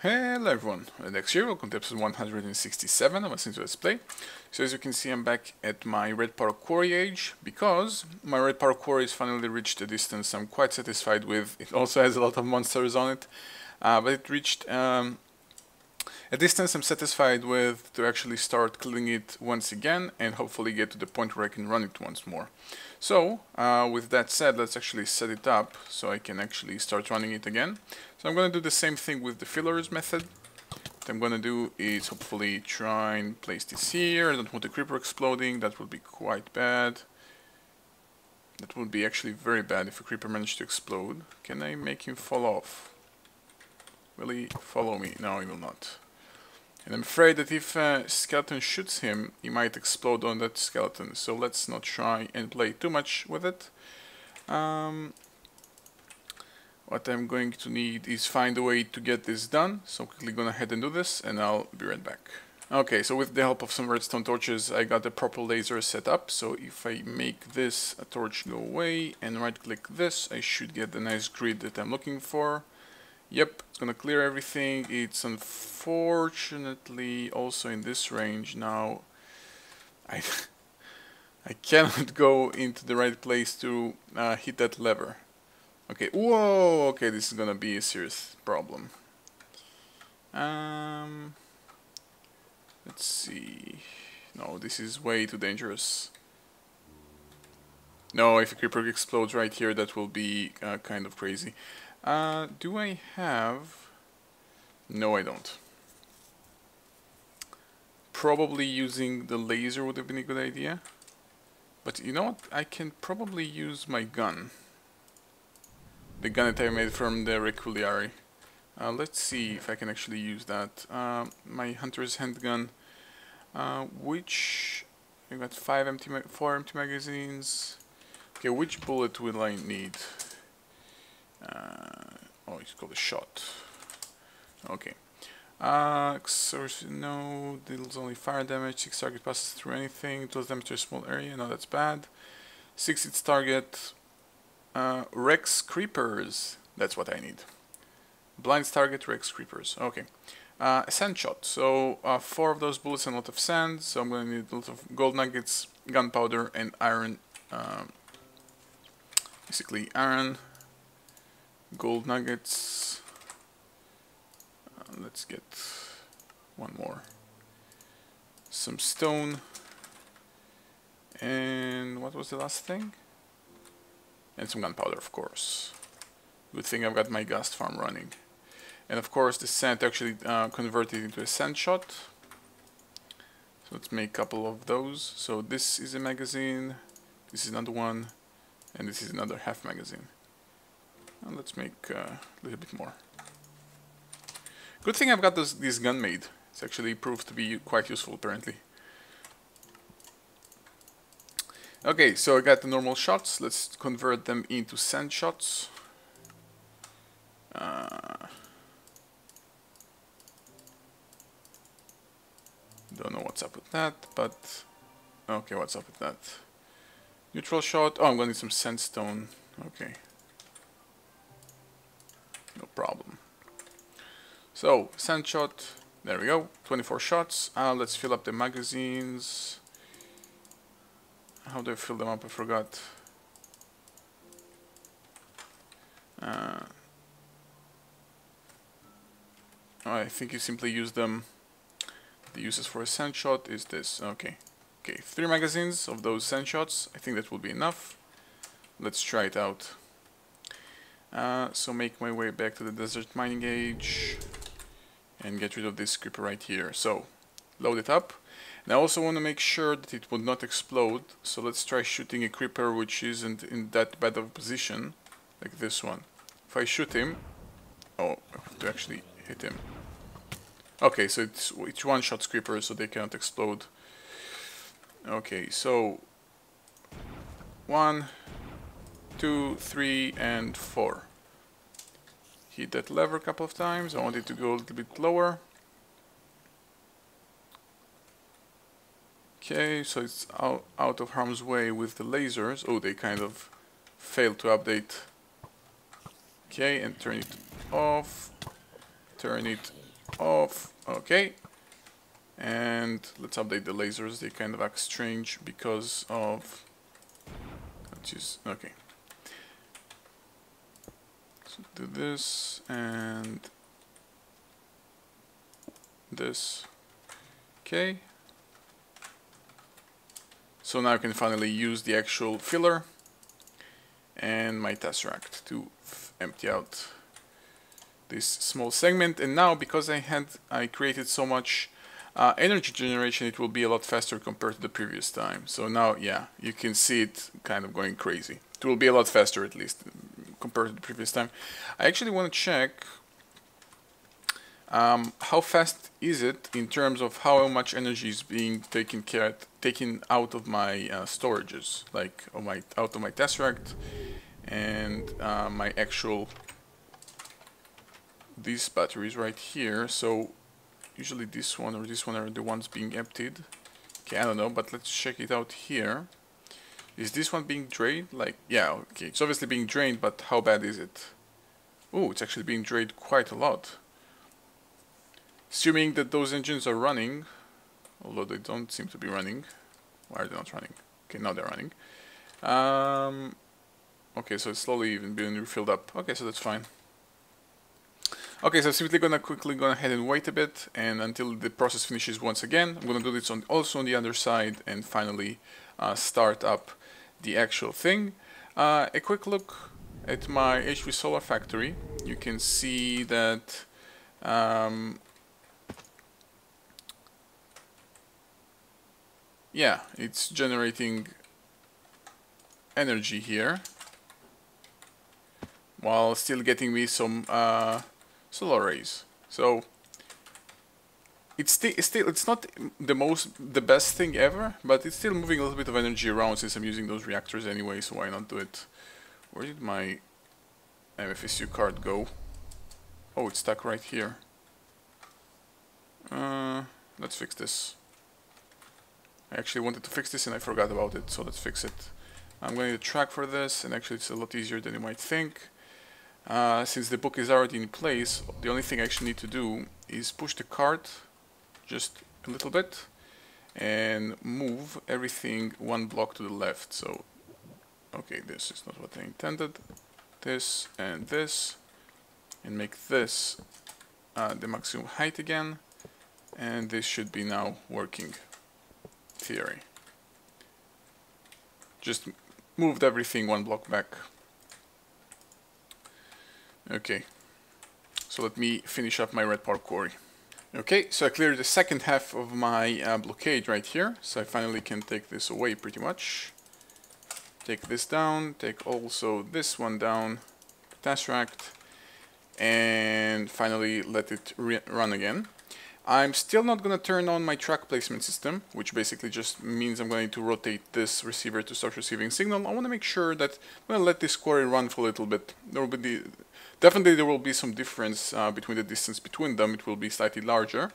Hello everyone, odedex here, welcome to episode 167 of S02E167 Let's Play. So as you can see, I'm back at my red power quarry age, because my red power quarry has finally reached a distance I'm quite satisfied with. It also has a lot of monsters on it, but it reached a distance I'm satisfied with to actually start cleaning it once again and hopefully get to the point where I can run it once more. So with that said, let's actually set it up so I can actually start running it again. So I'm going to do the same thing with the fillers method. What I'm going to do is hopefully try and place this here. I don't want the creeper exploding, that would be quite bad. That would be actually very bad if a creeper managed to explode. Can I make him fall off? Will he follow me? No, he will not. And I'm afraid that if a skeleton shoots him, he might explode on that skeleton. So let's not try and play too much with it. What I'm going to need is find a way to get this done. So I'm quickly gonna head and do this, and I'll be right back. Okay, so with the help of some redstone torches, I got the proper laser set up. So if I make this a torch go away and right click this, I should get the nice grid that I'm looking for. Yep, it's gonna clear everything. It's unfortunately also in this range now. I cannot go into the right place to hit that lever. Okay, whoa, okay, this is gonna be a serious problem. Let's see. No, this is way too dangerous. No, if a creeper explodes right here, that will be kind of crazy. Do I have... No, I don't. Probably using the laser would have been a good idea. But you know what? I can probably use my gun. The gun that I made from the Requiliari. Let's see if I can actually use that. My hunter's handgun, which I got 4 empty magazines. Okay, which bullet will I need? Oh, it's called a shot. Okay. Source, no, deals only fire damage. 6 target passes through anything. Deals damage to a small area. No, that's bad. 6 its target. Rex creepers. That's what I need. Blinds target Rex creepers. Okay. A sand shot. So 4 of those bullets and a lot of sand. So I'm going to need a lot of gold nuggets, gunpowder, and iron. Basically iron, gold nuggets. Let's get one more. Some stone. And what was the last thing? And some gunpowder, of course. Good thing I've got my ghast farm running. And of course the sand actually converted into a sand shot. So let's make a couple of those. So this is a magazine, this is another one, and this is another half magazine. And let's make a little bit more. Good thing I've got this gun made. It's actually proved to be quite useful apparently. Okay, so I got the normal shots. Let's convert them into sand shots. Don't know what's up with that, but okay, what's up with that? Neutral shot. Oh, I'm gonna need some sandstone. Okay, no problem. So sand shot. There we go. 24 shots. Let's fill up the magazines. How do I fill them up? I forgot. I think you simply use them. The uses for a sand shot is this. Okay. Okay, 3 magazines of those sand shots. I think that will be enough. Let's try it out. So make my way back to the desert mining age and get rid of this creeper right here. So load it up. And I also want to make sure that it will not explode. So let's try shooting a creeper which isn't in that bad of a position, like this one. If I shoot him, oh, I have to actually hit him. Okay, so it's one-shot creepers, so they cannot explode. Okay, so 1, 2, 3, and 4. Hit that lever a couple of times. I want it to go a little bit lower. Okay, so it's out of harm's way with the lasers. Oh, they kind of failed to update. Okay, and turn it off. Turn it off. Okay. And let's update the lasers. They kind of act strange because of... Let's use... Okay. So do this and this. Okay. So now I can finally use the actual filler and my tesseract to empty out this small segment. And now, because I created so much energy generation, it will be a lot faster compared to the previous time. So now, yeah, you can see it kind of going crazy. It will be a lot faster, at least, compared to the previous time. I actually want to check how fast is it in terms of how much energy is being taken out of my storages, like out of my tesseract and my actual these batteries right here. So usually this one or this one are the ones being emptied. Okay, I don't know, but let's check it out here. Is this one being drained? Like, yeah, okay, it's obviously being drained, but how bad is it? Oh, it's actually being drained quite a lot. Assuming that those engines are running, although they don't seem to be running. Why are they not running? Okay, now they're running. Okay, so it's slowly even being refilled up. Okay, so that's fine. Okay, so I'm simply gonna quickly go ahead and wait a bit, and until the process finishes once again. I'm gonna do this also on the other side, and finally start up the actual thing. A quick look at my HV Solar Factory. You can see that yeah, it's generating energy here while still getting me some solar rays. So it's not the best thing ever, but it's still moving a little bit of energy around since I'm using those reactors anyway, so why not do it? Where did my MFSU card go? Oh, it's stuck right here. Let's fix this. I actually wanted to fix this and I forgot about it, so let's fix it. I'm going to track for this, and actually it's a lot easier than you might think. Since the book is already in place, the only thing I actually need to do is push the cart just a little bit and move everything one block to the left. So, okay, this is not what I intended. This, and make this the maximum height again, and this should be now working. Theory. Just moved everything one block back. Okay, so let me finish up my red power quarry. Okay, so I cleared the second half of my blockade right here, so I finally can take this away pretty much. Take this down, take also this one down, tesseract, and finally let it run again. I'm still not going to turn on my track placement system, which basically just means I'm going to rotate this receiver to start receiving signal. I want to make sure that I'm going to let this quarry run for a little bit. Definitely there will be some difference between the distance between them. It will be slightly larger,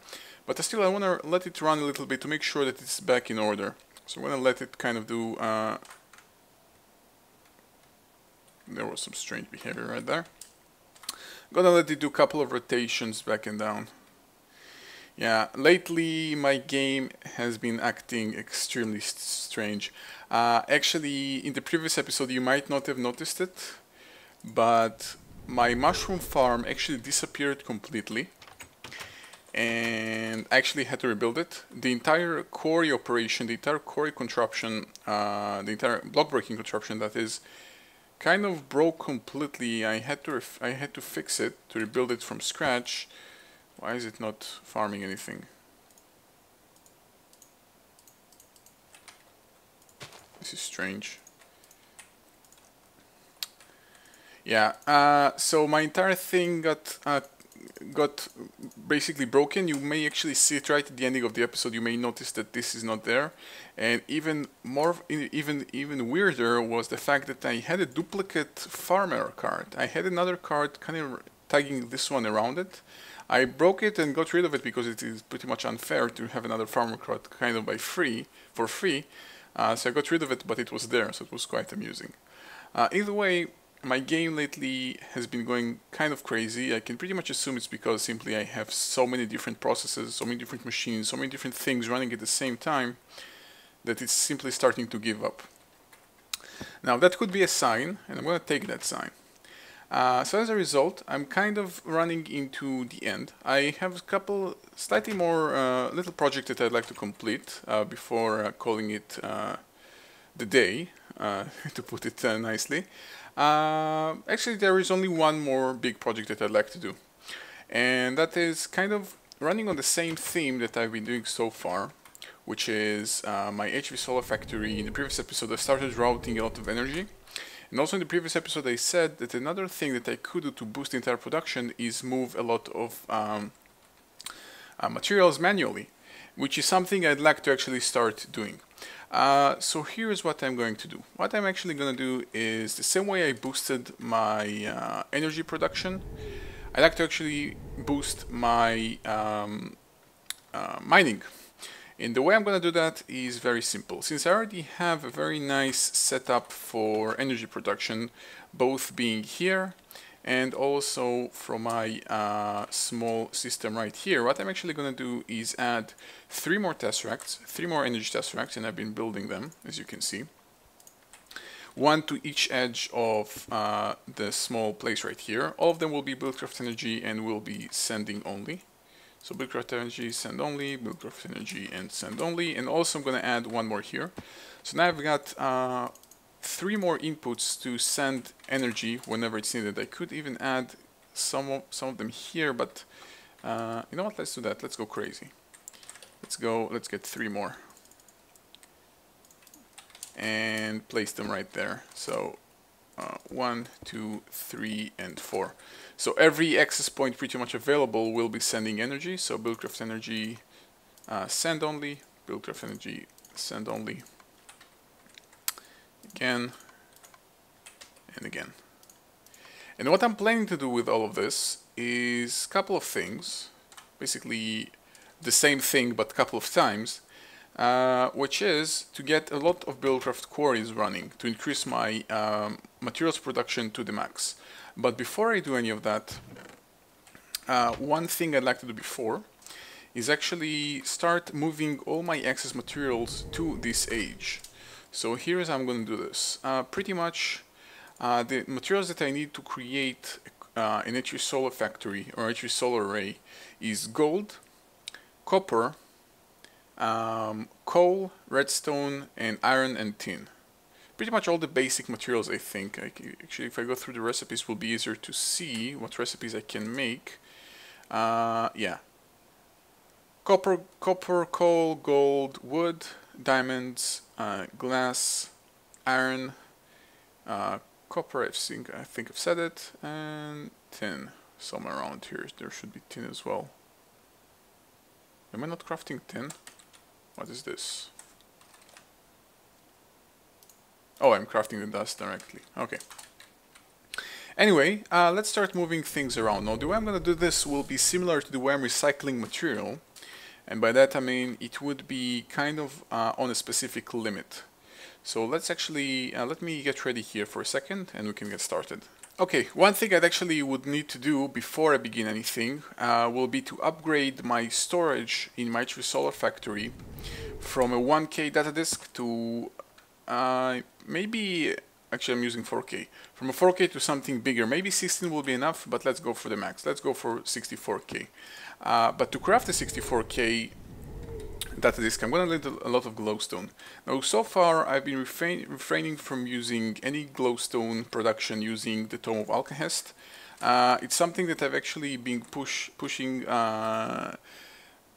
but still I want to let it run a little bit to make sure that it's back in order. So I'm going to let it kind of do... there was some strange behavior right there. I'm going to let it do a couple of rotations back and down. Yeah, lately my game has been acting extremely strange. Actually, in the previous episode you might not have noticed it, but my mushroom farm actually disappeared completely, and I actually had to rebuild it. The entire quarry operation, the entire quarry contraption, the entire block breaking contraption, that is, kind of broke completely. I had to fix it, to rebuild it from scratch. Why is it not farming anything? This is strange. Yeah, so my entire thing got basically broken. You may actually see it right at the ending of the episode. You may notice that this is not there. And even weirder was the fact that I had a duplicate farmer card. I had another card kind of tagging this one around it. I broke it and got rid of it because it is pretty much unfair to have another farmer card kind of for free. So I got rid of it, but it was there, so it was quite amusing. Either way, my game lately has been going kind of crazy. I can pretty much assume it's because simply I have so many different processes, so many different machines, so many different things running at the same time that it's simply starting to give up. Now that could be a sign, and I'm going to take that sign. So as a result, I'm kind of running into the end. I have a couple slightly more little projects that I'd like to complete before calling it the day, to put it nicely. Actually, there is only one more big project that I'd like to do, and that is kind of running on the same theme that I've been doing so far, which is my HV Solar Factory. In the previous episode, I started routing a lot of energy. And also in the previous episode, I said that another thing that I could do to boost the entire production is move a lot of materials manually, which is something I'd like to actually start doing. So here's what I'm going to do. What I'm actually going to do is the same way I boosted my energy production, I'd like to actually boost my mining. And the way I'm going to do that is very simple. Since I already have a very nice setup for energy production, both being here and also from my small system right here, what I'm actually going to do is add 3 more tesseracts, 3 more energy tesseracts, and I've been building them, as you can see. 1 to each edge of the small place right here. All of them will be Buildcraft energy and will be sending only. So Buildcraft energy, send only, Buildcraft energy, and send only. And also I'm going to add 1 more here. So now I've got 3 more inputs to send energy whenever it's needed. I could even add some of them here, but you know what? Let's do that. Let's go crazy. Let's get 3 more. And place them right there. So 1, 2, 3, and 4. So every access point pretty much available will be sending energy. So Buildcraft energy, send only, Buildcraft energy, send only, again, and again. And what I'm planning to do with all of this is a couple of things, basically the same thing but a couple of times, which is to get a lot of Buildcraft quarries running to increase my materials production to the max. But before I do any of that, one thing I'd like to do before is actually start moving all my excess materials to this age. So here's how I'm going to do this. Pretty much the materials that I need to create an HV Solar Factory or HV Solar Array is gold, copper, coal, redstone, and iron and tin. Pretty much all the basic materials, I think. Actually, if I go through the recipes, it will be easier to see what recipes I can make. Yeah. Copper, coal, gold, wood, diamonds, glass, iron, copper, I think I've said it, and tin. Somewhere around here, there should be tin as well. Am I not crafting tin? What is this? Oh, I'm crafting the dust directly. Okay. Anyway, let's start moving things around. Now, the way I'm going to do this will be similar to the way I'm recycling material. And by that I mean it would be kind of on a specific limit. So let's actually, let me get ready here for a second and we can get started. Okay, one thing I'd actually would need to do before I begin anything will be to upgrade my storage in my HV Solar Factory from a 1K data disk to maybe, actually I'm using 4K. From a 4K to something bigger. Maybe 16 will be enough, but let's go for the max. Let's go for 64K. But to craft a 64K data disk, I'm going to need a lot of glowstone. Now, so far, I've been refraining from using any glowstone production using the Tome of Alcahest. It's something that I've actually been pushing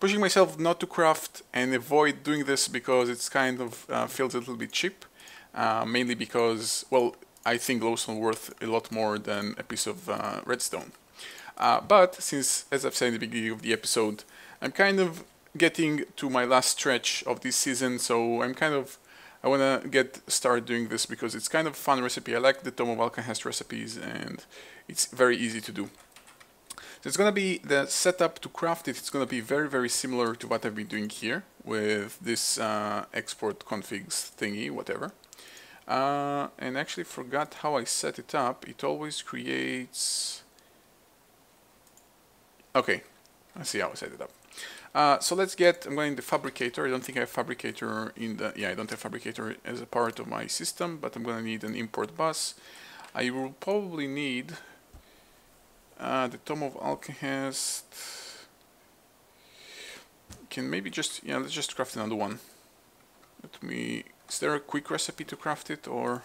myself not to craft and avoid doing this because it's kind of feels a little bit cheap. Mainly because, well, I think glowstone worth a lot more than a piece of redstone. But since, as I've said in the beginning of the episode, I'm kind of getting to my last stretch of this season, so I want to start doing this because it's kind of a fun recipe. I like the Tome of Alcahest recipes and it's very easy to do. So it's going to be the setup to craft it. It's going to be very, very similar to what I've been doing here with this export configs thingy, whatever. And actually forgot how I set it up. It always creates... Okay, I see how I set it up. So let's get, I'm going to Fabricator. I don't think I have Fabricator in the, yeah, I don't have Fabricator as a part of my system, but I'm going to need an import bus. I will probably need the Tome of Alcahest. Can maybe just, yeah, let's just craft another one. Let me, is there a quick recipe to craft it, or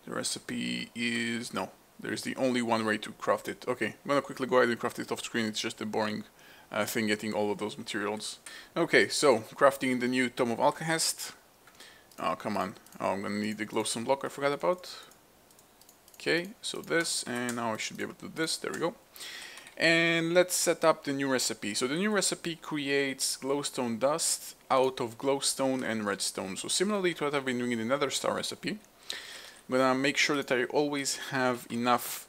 the recipe is, no, there's the only one way to craft it. Okay, I'm gonna quickly go ahead and craft it off screen. It's just a boring thing getting all of those materials. Okay, so crafting the new Tome of Alcahest. Oh, come on. Oh, I'm gonna need the glowstone block I forgot about. Okay, so this, and now I should be able to do this. There we go. And let's set up the new recipe. So the new recipe creates glowstone dust out of glowstone and redstone. So similarly to what I've been doing in the Nether Star recipe, I'm gonna make sure that I always have enough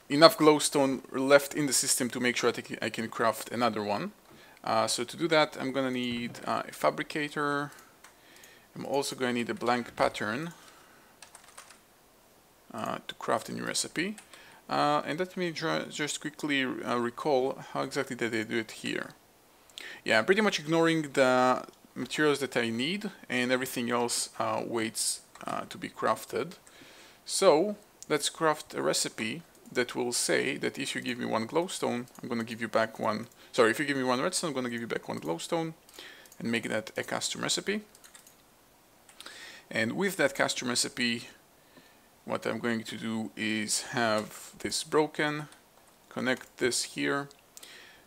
enough glowstone left in the system to make sure that I can craft another one. So to do that, I'm gonna need a fabricator. I'm also gonna need a blank pattern to craft a new recipe. And let me just quickly recall how exactly did I do it here. Yeah, I'm pretty much ignoring the materials that I need, and everything else waits to be crafted. So let's craft a recipe that will say that if you give me one glowstone, I'm going to give you back one. Sorry, if you give me one redstone, I'm going to give you back one glowstone, and make that a custom recipe. And with that custom recipe, what I'm going to do is have this broken, connect this here.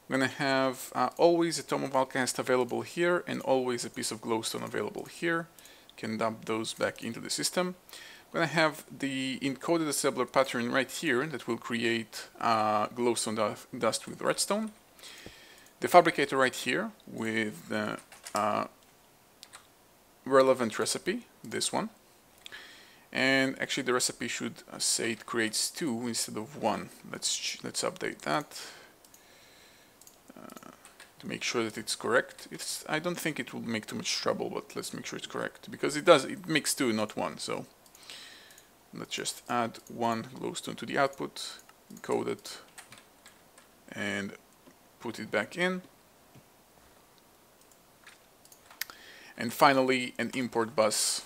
I'm going to have always a Tome of Alcahest available here, and always a piece of glowstone available here. Can dump those back into the system. I'm going to have the encoded assembler pattern right here that will create glowstone dust with redstone. The fabricator right here with the relevant recipe, this one. And actually the recipe should say it creates 2 instead of 1. Let's update that to make sure that it's correct. I don't think it will make too much trouble, but let's make sure it's correct, because it makes 2, not 1. So let's just add 1 glowstone to the output, encode it, and put it back in. And finally, an import bus.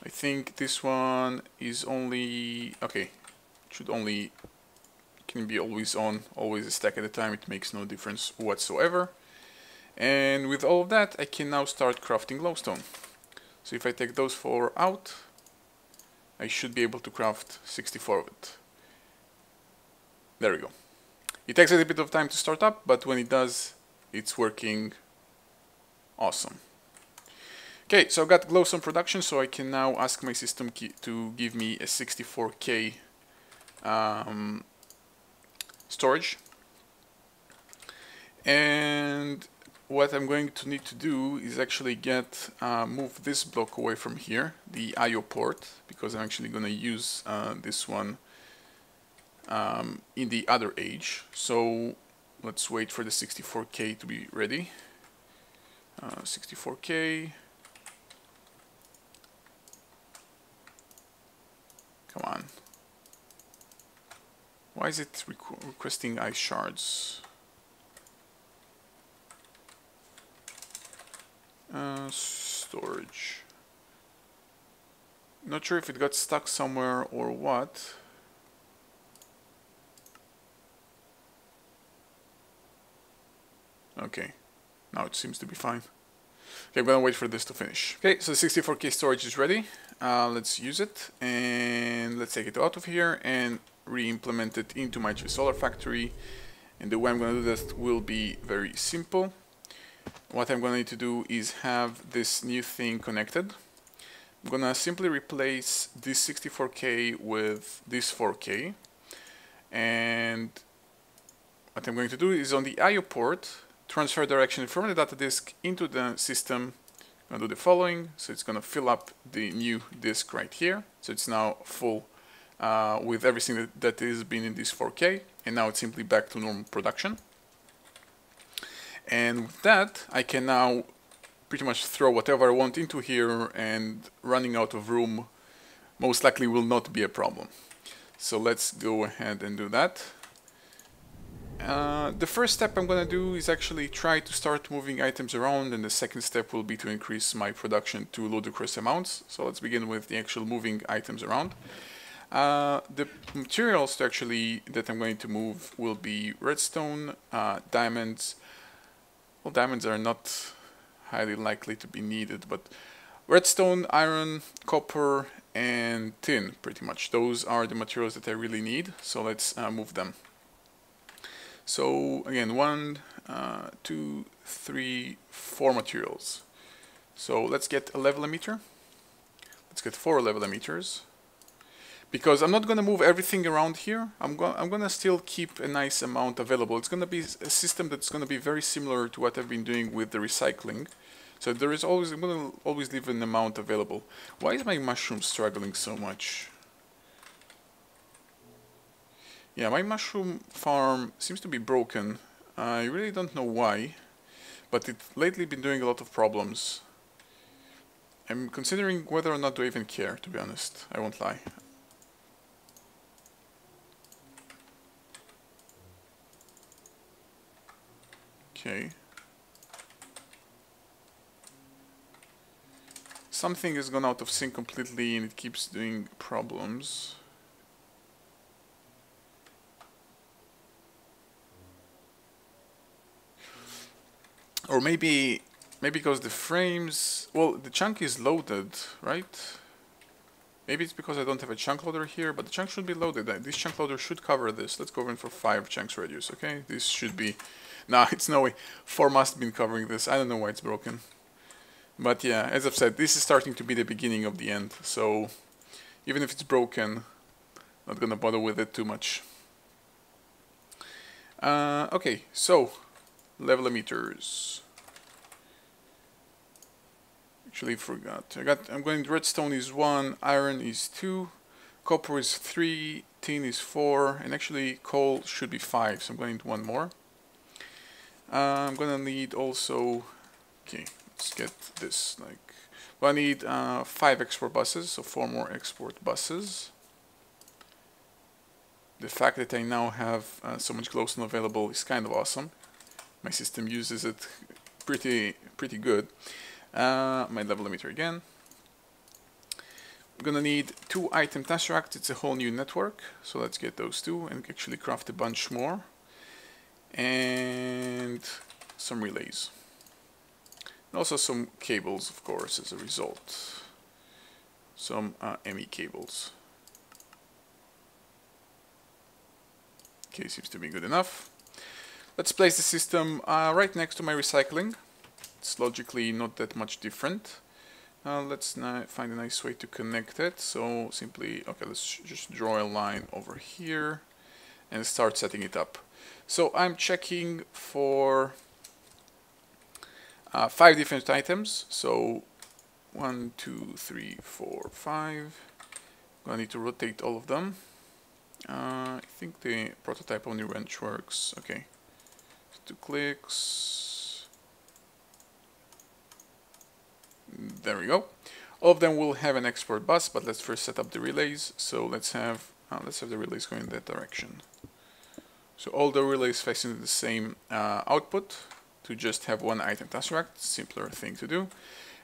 I think this one is only, okay, can be always on, always a stack at a time. It makes no difference whatsoever. And with all of that, I can now start crafting glowstone. So if I take those 4 out, I should be able to craft 64 of it. There we go. It takes a little bit of time to start up, but when it does, it's working awesome. Okay, so I've got glowstone production, so I can now ask my system to give me a 64K storage. And what I'm going to need to do is actually move this block away from here, the IO port, because I'm actually going to use this one in the other age. So let's wait for the 64K to be ready. 64K. Come on. Why is it requesting ice shards? Storage. Not sure if it got stuck somewhere or what. Okay, now it seems to be fine. Okay, I'm gonna wait for this to finish. Okay, so the 64K storage is ready. Let's use it, and let's take it out of here and re-implement it into my solar factory. And the way I'm gonna do this will be very simple. What I'm gonna need to do is have this new thing connected. I'm gonna simply replace this 64K with this 4K. And what I'm going to do is on the IO port, transfer direction from the data disk into the system. I'm going to do the following. So it's going to fill up the new disk right here. So it's now full with everything that is been in this 4K. And now it's simply back to normal production. And with that, I can now pretty much throw whatever I want into here, and running out of room most likely will not be a problem. So let's go ahead and do that. The first step I'm going to do is actually try to start moving items around, and the second step will be to increase my production to ludicrous amounts. So let's begin with the actual moving items around. The materials that I'm going to move will be redstone, diamonds. Well, diamonds are not highly likely to be needed, but redstone, iron, copper, and tin, pretty much. Those are the materials that I really need, so let's move them. So again, 1, 2, 3, 4 materials. So let's get a level emitter. Let's get 4 level emitters. Because I'm not going to move everything around here, I'm going to still keep a nice amount available. It's going to be a system that's going to be very similar to what I've been doing with the recycling. So I'm going to always leave an amount available. Why is my mushroom struggling so much? Yeah, my mushroom farm seems to be broken. I really don't know why, but it's lately been doing a lot of problems. I'm considering whether or not to even care, to be honest. I won't lie. Okay. Something has gone out of sync completely and it keeps doing problems. Or maybe because the frames, well, the chunk is loaded, right? Maybe it's because I don't have a chunk loader here, but the chunk should be loaded. This chunk loader should cover this. Let's go in for 5 chunks radius, okay? This should be... Nah, it's no way. 4 must have been covering this. I don't know why it's broken. But yeah, as I've said, this is starting to be the beginning of the end. So even if it's broken, not gonna bother with it too much. Okay, so level emitters. Actually forgot. I'm going redstone is 1, iron is 2, copper is 3, tin is 4, and actually coal should be 5, so I'm going to 1 more. I'm gonna need also, okay, let's get this, like, well, I need 5 export buses, so 4 more export buses. The fact that I now have so much glowstone available is kind of awesome. My system uses it pretty good. My level emitter again. I'm gonna need 2 item tesseracts. It's a whole new network, so let's get those 2 and actually craft a bunch more. And some relays. And also some cables, of course, as a result. Some ME cables. Okay, seems to be good enough. Let's place the system right next to my recycling. It's logically not that much different. Let's now find a nice way to connect it. So simply, okay, let's just draw a line over here and start setting it up. So I'm checking for 5 different items. So 1, 2, 3, 4, 5. Gonna need to rotate all of them. I think the prototype only wrench works. Okay, 2 clicks. There we go. All of them will have an export bus, but let's first set up the relays. So let's have the relays going in that direction. So all the relays facing the same output to just have 1 item tesseract. Simpler thing to do.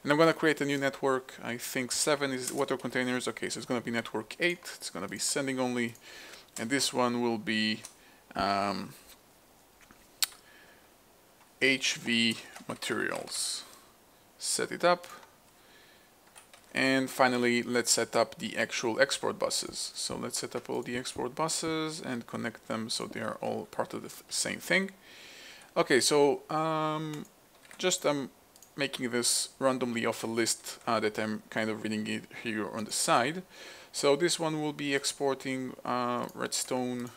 And I'm going to create a new network. I think 7 is water containers. Okay, so it's going to be network 8. It's going to be sending only. And this one will be HV materials. Set it up. And finally, let's set up the actual export buses. So let's set up all the export buses and connect them so they are all part of the same thing. Okay, so I'm making this randomly off a list that I'm kind of reading it here on the side. So this one will be exporting redstone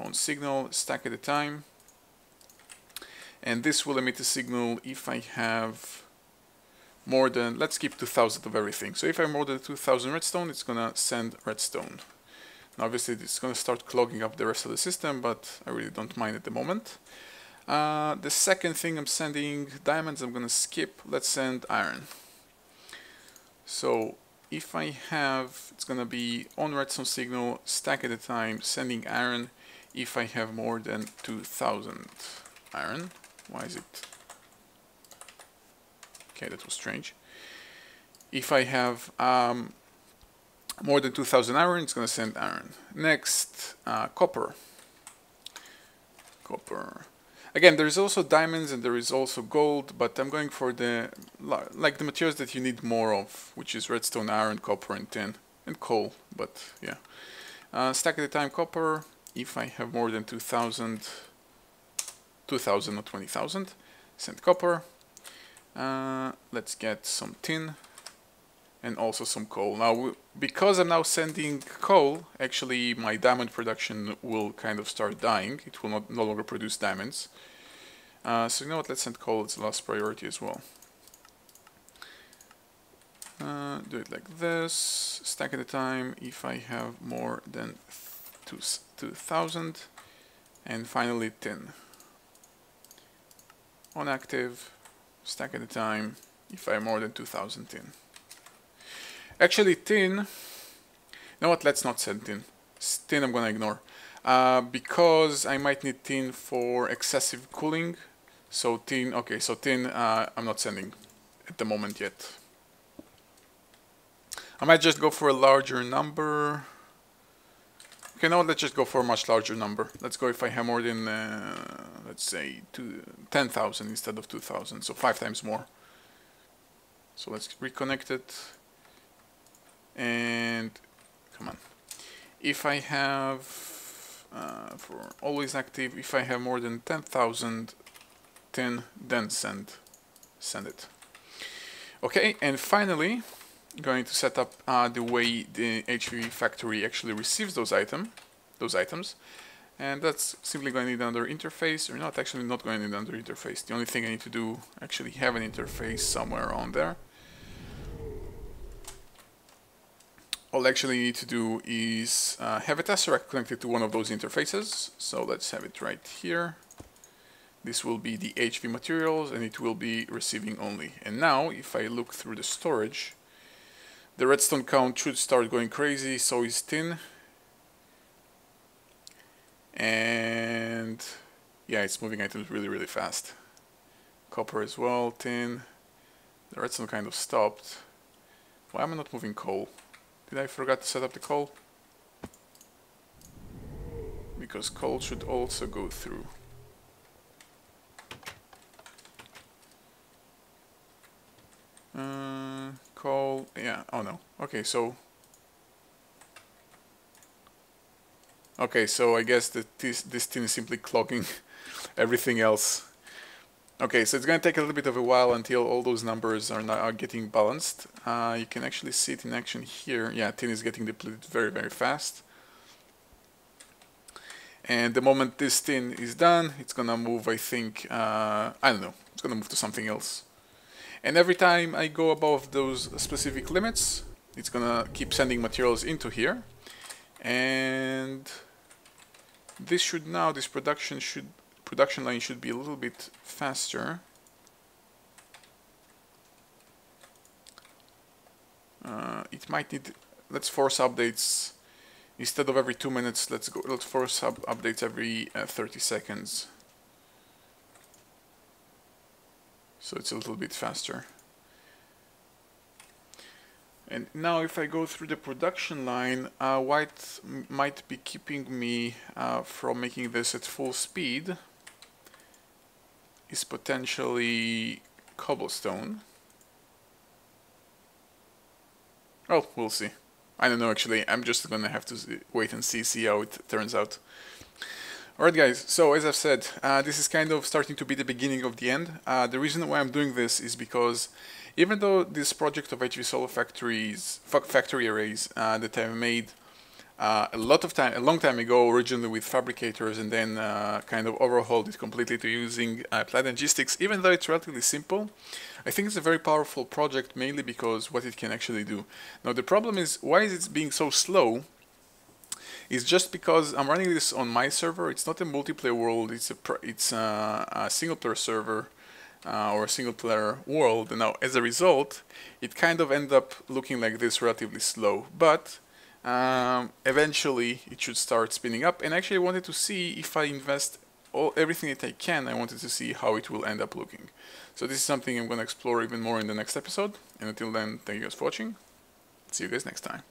on signal, stack at a time. And this will emit a signal if I have more than, let's keep 2000 of everything. So if I have more than 2000 redstone, it's gonna send redstone. Now obviously it's gonna start clogging up the rest of the system, but I really don't mind at the moment. The second thing I'm sending diamonds, I'm gonna skip. Let's send iron. So if I have, it's gonna be on redstone signal, stack at a time, sending iron if I have more than 2000 iron. Why is it? Okay, that was strange. If I have more than 2000 iron, it's gonna send iron. Next, copper. Copper. Again, there is also diamonds and there is also gold, but I'm going for the materials that you need more of, which is redstone, iron, copper, and tin, and coal. But yeah, stack at a time copper. If I have more than 2000 or 20,000, send copper. Let's get some tin and also some coal. Now, because I'm now sending coal, actually my diamond production will kind of start dying. It will no longer produce diamonds. So you know what, let's send coal, it's the last priority as well. Do it like this, stack at a time if I have more than 2000, and finally tin. On active, stack at a time if I have more than 2000 tin. Actually, tin, you know what, let's not send tin. Tin I'm gonna ignore. Because I might need tin for excessive cooling. So tin, okay, so tin I'm not sending at the moment yet. I might just go for a larger number. Okay, now let's just go for a much larger number. Let's go if I have more than, let's say, 10,000 instead of 2,000, so 5 times more. So let's reconnect it. And come on. If I have, for always active, if I have more than 10,000 tin, then send it. Okay, and finally, going to set up the way the HV factory actually receives those items, and that's simply going to need another interface, or not actually not going to need another interface. The only thing I need to do actually have an interface somewhere on there. All I actually need to do is have a tesseract connected to one of those interfaces. So let's have it right here. This will be the HV materials and it will be receiving only. And now if I look through the storage, the redstone count should start going crazy, so is tin. And yeah, it's moving items really, really fast. Copper as well, tin. The redstone kind of stopped. Why am I not moving coal? Did I forget to set up the coal? Because coal should also go through. Coal, yeah, oh no. Okay, so I guess that this tin is simply clogging everything else. Okay, so it's going to take a little bit of a while until all those numbers are getting balanced. You can actually see it in action here. Yeah, tin is getting depleted very, very fast. And the moment this tin is done, it's going to move, I think, I don't know, it's going to move to something else. And every time I go above those specific limits, it's going to keep sending materials into here. And this should now, this production line should be a little bit faster. It might need, let's force updates instead of every 2 minutes. Let's force updates every 30 seconds. So it's a little bit faster. And now if I go through the production line, what might be keeping me from making this at full speed is potentially cobblestone. Oh, we'll see. I don't know actually, I'm just gonna have to wait and see how it turns out. Alright guys, so as I've said, this is kind of starting to be the beginning of the end. The reason why I'm doing this is because even though this project of HV solar factory arrays that I made a long time ago, originally with fabricators, and then kind of overhauled it completely to using applied logistics, even though it's relatively simple, I think it's a very powerful project, mainly because what it can actually do. Now the problem is, why is it being so slow? is just because I'm running this on my server. It's not a multiplayer world, it's a single player server or a single player world. And now as a result, it kind of ends up looking like this, relatively slow, but eventually it should start spinning up. And actually I wanted to see if I invest everything that I can, I wanted to see how it will end up looking. So this is something I'm going to explore even more in the next episode. And until then, thank you guys for watching. See you guys next time.